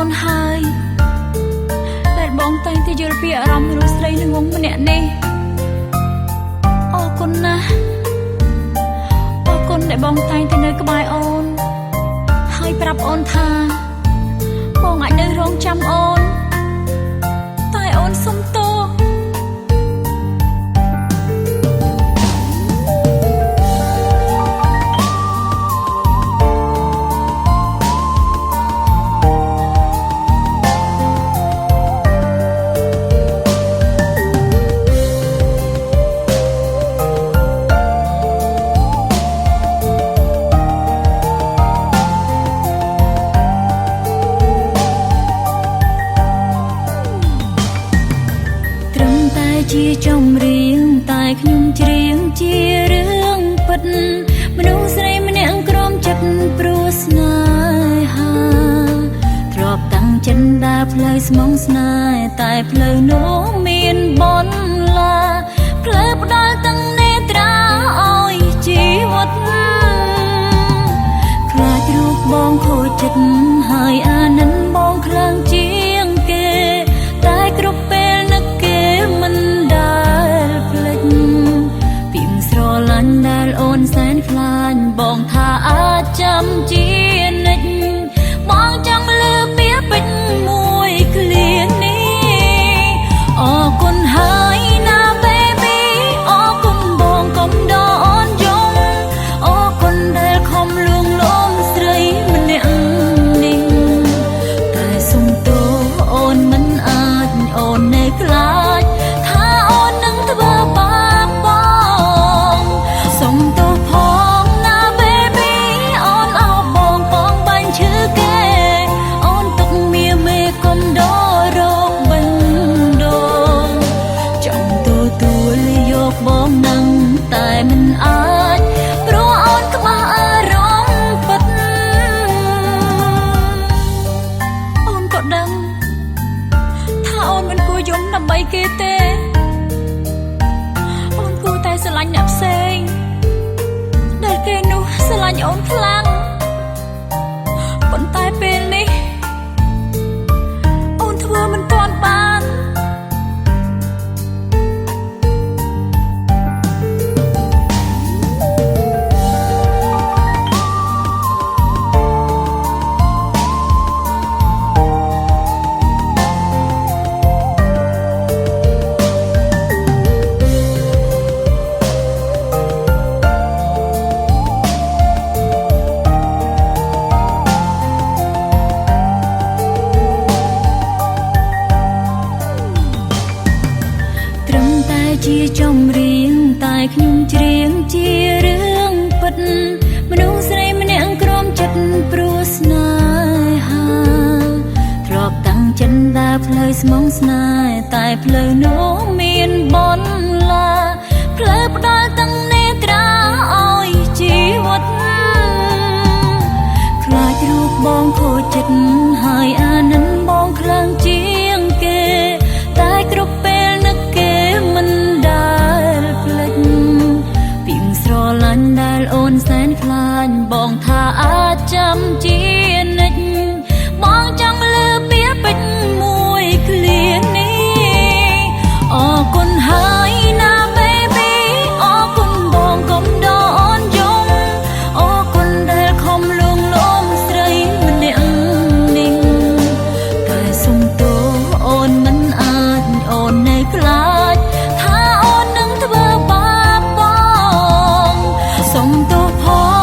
នហើយដែលបងតែងតែយល់ពីអារម្មណ៍របស់ស្រីល្ងងម្នាក់នេះអរគុណណាស់អរគុណដែលបងតែងតែនៅក្បែរអូនហើយប្រាប់អូនថាបងអាចនៅរងចាំអូនតែអូនសុំទោសជាចម្រៀងតែខ្ញុំច្រៀងជារឿងពិតមនុស្សស្រីម្នាក់ក្រំចិត្តព្រោះស្នេហាទ្របតាំងចិនដើរផ្លូវស្មងស្នេហ៍តែផ្លូវនោះមានបនឡាផ្លូវផ្ដាល់ទាំងនេត្រាឲ្យជីវិតខ្លាចរូបបងខូចចិត្តហើយអានិនបងខ្លាំងជាងគេតែគ្រប់ពេលនឹកគេមិនដែលអូនសែនខ្លាញ់បងថាអាចចាំជានិច្ចបងចង់លើពីពេញមួយឃ្លានេះអរគុណហើយណា baby អរគុណបងកុំដកអូនយំអរគុណដែលខំលួងលោមស្រីម្នាក់នេះតែសុំទោសអូនមិនអាចអូននៅខ្លាចថាអូននឹងធ្វើបាបបងសុំទោសផងណា baby អូនអោបបងបងបាញ់ឈឺគេអូនទុកមៀមេកុំដករោគបិញដូងចង់ទទួលយកបងនឹងតែមិនអាចព្រោះអូនខ្មាស់អារម្មណ៍ពិតអូនក៏ដឹងថាអូនមិនគួរយំដើម្បីគេទេអូនគួរតែស្រឡាញ់អ្នកផ្សេងដែលគេនោះស្រឡាញ់អូនខ្លាំងប៉ុន្តែពេលនេះអូនធ្វើមិនទាន់បានជាចម្រៀងតែខ្ញុំច្រៀងជារឿងពិតមនុស្សស្រីម្នាក់ក្រំចិត្តព្រោះស្នេហាទ្របតាំងចិនដើរផ្លូវស្មងស្នេហ៍តែផ្លូវនោះមានបនឡាផ្លូវផ្ដាល់ទាំងនេត្រាឲ្យជីវិតខ្លាចរូបបងខូចចិត្តហើយអានិនបងខ្លាំងជាងគេតែគ្រប់ពេលនឹកគេមិនដែលភ្លេចពីងស្រឡាញ់ដែលអូនសែនខ្លាញ់បងថាអាចចាំជានិច្ចបងចង់លើពីពេញមួយឃ្លានេះអរគុណហើយណា baby អរគុណបងកុំដកអូនយំអរគុណដែលខំលួងលោមស្រីម្នាក់នេះតែសុំទោសអូនមិនអាចអូននៅខ្លាចថាអូននឹងធ្វើបាបបងសុំទោសផង